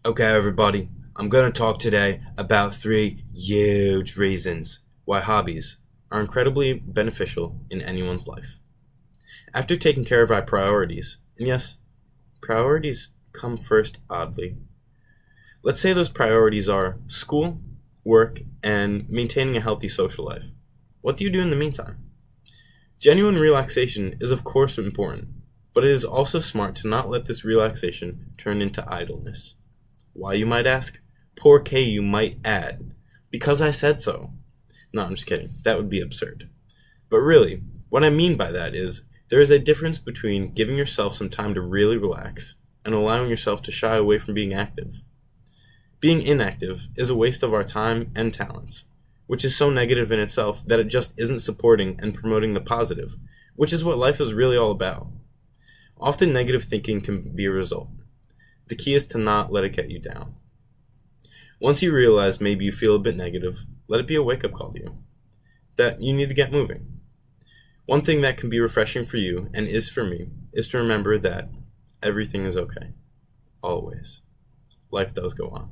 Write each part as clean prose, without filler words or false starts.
Okay, everybody, I'm going to talk today about three huge reasons why hobbies are incredibly beneficial in anyone's life. After taking care of our priorities, and yes, priorities come first oddly. Let's say those priorities are school, work, and maintaining a healthy social life. What do you do in the meantime? Genuine relaxation is, of course, important, but it is also smart to not let this relaxation turn into idleness. Why, you might ask? Poor K, you might add. Because I said so. No, I'm just kidding. That would be absurd. But really, what I mean by that is there is a difference between giving yourself some time to really relax and allowing yourself to shy away from being active. Being inactive is a waste of our time and talents, which is so negative in itself that it just isn't supporting and promoting the positive, which is what life is really all about. Often negative thinking can be a result. The key is to not let it get you down. Once you realize maybe you feel a bit negative, let it be a wake-up call to you, that you need to get moving. One thing that can be refreshing for you, and is for me, is to remember that everything is okay. Always. Life does go on.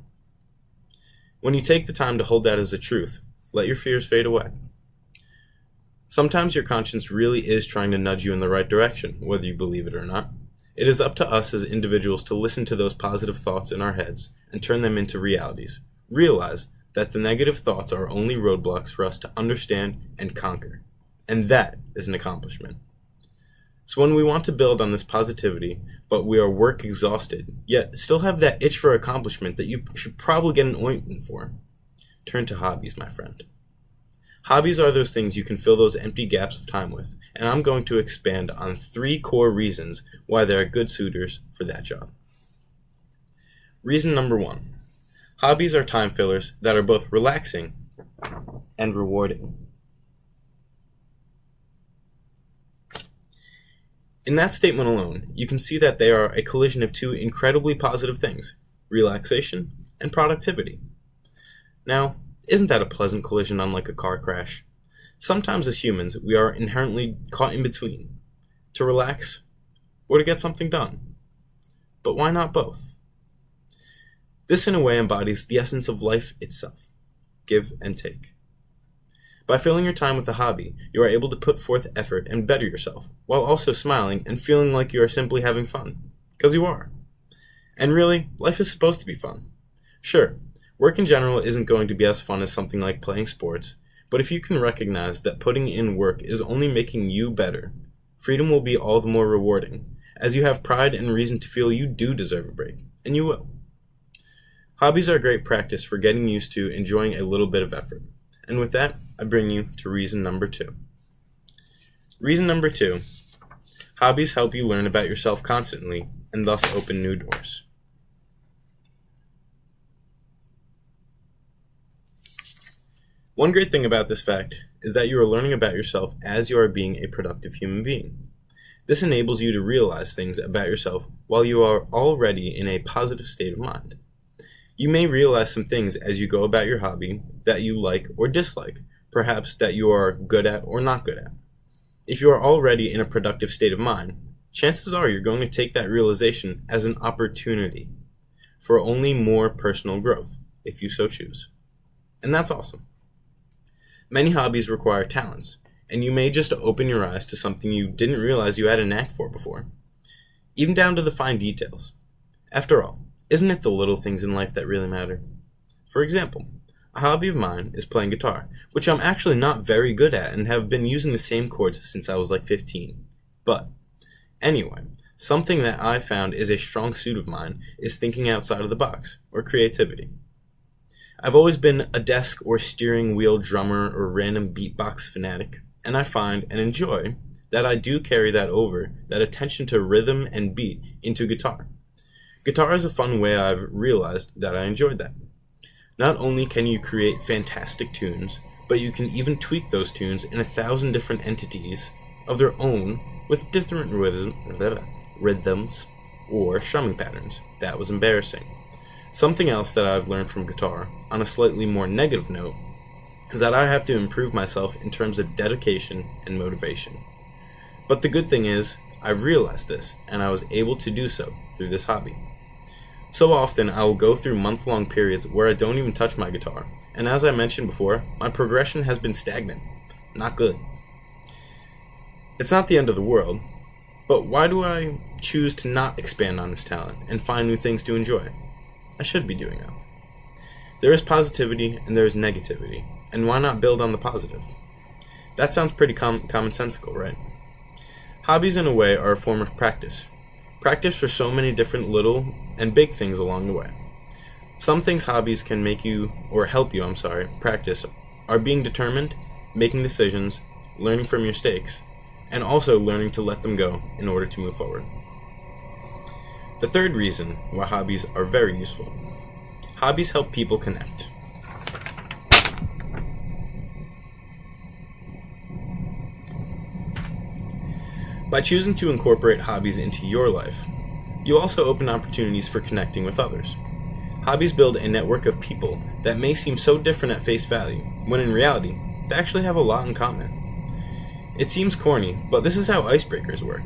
When you take the time to hold that as a truth, let your fears fade away. Sometimes your conscience really is trying to nudge you in the right direction, whether you believe it or not. It is up to us as individuals to listen to those positive thoughts in our heads and turn them into realities. Realize that the negative thoughts are only roadblocks for us to understand and conquer. And that is an accomplishment. So when we want to build on this positivity, but we are work exhausted, yet still have that itch for accomplishment that you should probably get an ointment for, turn to hobbies, my friend. Hobbies are those things you can fill those empty gaps of time with, and I'm going to expand on 3 core reasons why they are good suitors for that job. Reason number 1. Hobbies are time fillers that are both relaxing and rewarding. In that statement alone, you can see that they are a collision of 2 incredibly positive things, relaxation and productivity. Now, isn't that a pleasant collision unlike a car crash? Sometimes as humans, we are inherently caught in between, to relax or to get something done. But why not both? This in a way embodies the essence of life itself, give and take. By filling your time with a hobby, you are able to put forth effort and better yourself, while also smiling and feeling like you are simply having fun, because you are. And really, life is supposed to be fun. Sure, work in general isn't going to be as fun as something like playing sports, but if you can recognize that putting in work is only making you better, freedom will be all the more rewarding, as you have pride and reason to feel you do deserve a break, and you will. Hobbies are great practice for getting used to enjoying a little bit of effort. And with that, I bring you to reason number 2. Reason number 2, hobbies help you learn about yourself constantly and thus open new doors. One great thing about this fact is that you are learning about yourself as you are being a productive human being. This enables you to realize things about yourself while you are already in a positive state of mind. You may realize some things as you go about your hobby that you like or dislike, perhaps that you are good at or not good at. If you are already in a productive state of mind, chances are you're going to take that realization as an opportunity for only more personal growth, if you so choose. And that's awesome. Many hobbies require talents, and you may just open your eyes to something you didn't realize you had a knack for before, even down to the fine details. After all, isn't it the little things in life that really matter? For example, a hobby of mine is playing guitar, which I'm actually not very good at and have been using the same chords since I was like 15. But, anyway, something that I found is a strong suit of mine is thinking outside of the box, or creativity. I've always been a desk or steering wheel drummer or random beatbox fanatic, and I find and enjoy that I do carry that attention to rhythm and beat into guitar. Guitar is a fun way I've realized that I enjoyed that. Not only can you create fantastic tunes, but you can even tweak those tunes in 1,000 different entities of their own with different rhythms or strumming patterns. That was embarrassing. Something else that I've learned from guitar, on a slightly more negative note, is that I have to improve myself in terms of dedication and motivation. But the good thing is, I've realized this, and I was able to do so through this hobby. So often, I will go through month-long periods where I don't even touch my guitar, and as I mentioned before, my progression has been stagnant. Not good. It's not the end of the world, but why do I choose to not expand on this talent and find new things to enjoy? I should be doing that. There is positivity and there is negativity, and why not build on the positive? That sounds pretty commonsensical, right? Hobbies, in a way, are a form of practice. Practice for so many different little and big things along the way. Some things hobbies can make you, or help you, practice are being determined, making decisions, learning from your mistakes, and also learning to let them go in order to move forward. The third reason why hobbies are very useful. Hobbies help people connect. By choosing to incorporate hobbies into your life, you also open opportunities for connecting with others. Hobbies build a network of people that may seem so different at face value, when in reality, they actually have a lot in common. It seems corny, but this is how icebreakers work.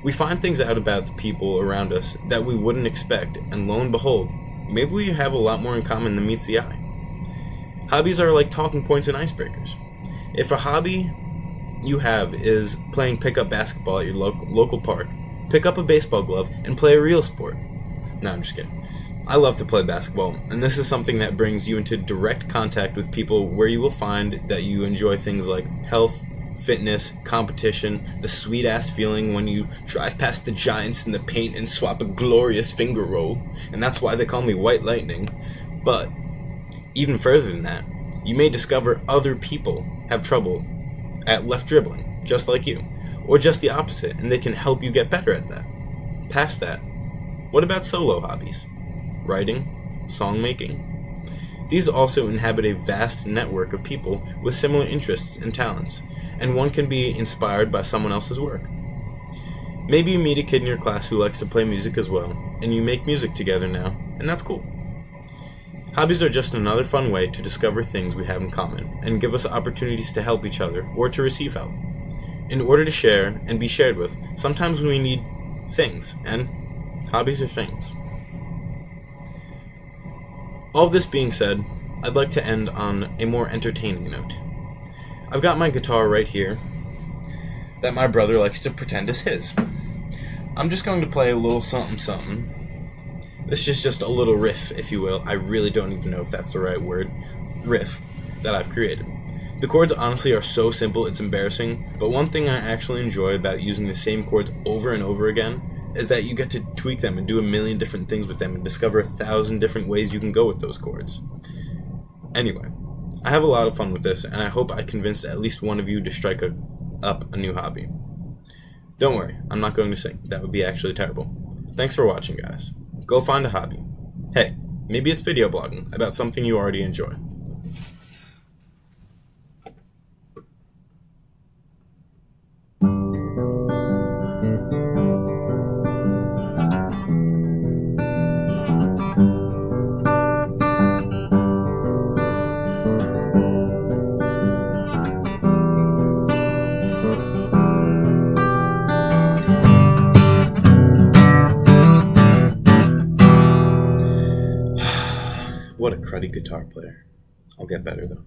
We find things out about the people around us that we wouldn't expect, and lo and behold, maybe we have a lot more in common than meets the eye. Hobbies are like talking points and icebreakers. If a hobby you have is playing pickup basketball at your local park, pick up a baseball glove and play a real sport. No, I'm just kidding. I love to play basketball, and this is something that brings you into direct contact with people where you will find that you enjoy things like health, fitness, competition, the sweet-ass feeling when you drive past the Giants in the paint and swap a glorious finger roll, and that's why they call me White Lightning. But even further than that, you may discover other people have trouble at left dribbling, just like you, or just the opposite, and they can help you get better at that. Past that, what about solo hobbies? Writing, song making? These also inhabit a vast network of people with similar interests and talents, and one can be inspired by someone else's work. Maybe you meet a kid in your class who likes to play music as well, and you make music together now, and that's cool. Hobbies are just another fun way to discover things we have in common, and give us opportunities to help each other, or to receive help. In order to share and be shared with, sometimes we need things, and hobbies are things. All this being said, I'd like to end on a more entertaining note. I've got my guitar right here that my brother likes to pretend is his. I'm just going to play a little something something. This is just a little riff, if you will. I really don't even know if that's the right word. Riff that I've created. The chords honestly are so simple it's embarrassing, but one thing I actually enjoy about using the same chords over and over again is that you get to tweak them and do a million different things with them and discover 1,000 different ways you can go with those chords. Anyway, I have a lot of fun with this, and I hope I convinced at least one of you to strike up a new hobby. Don't worry, I'm not going to sing. That would be actually terrible. Thanks for watching, guys. Go find a hobby. Hey, maybe it's video blogging about something you already enjoy. What a cruddy guitar player. I'll get better though.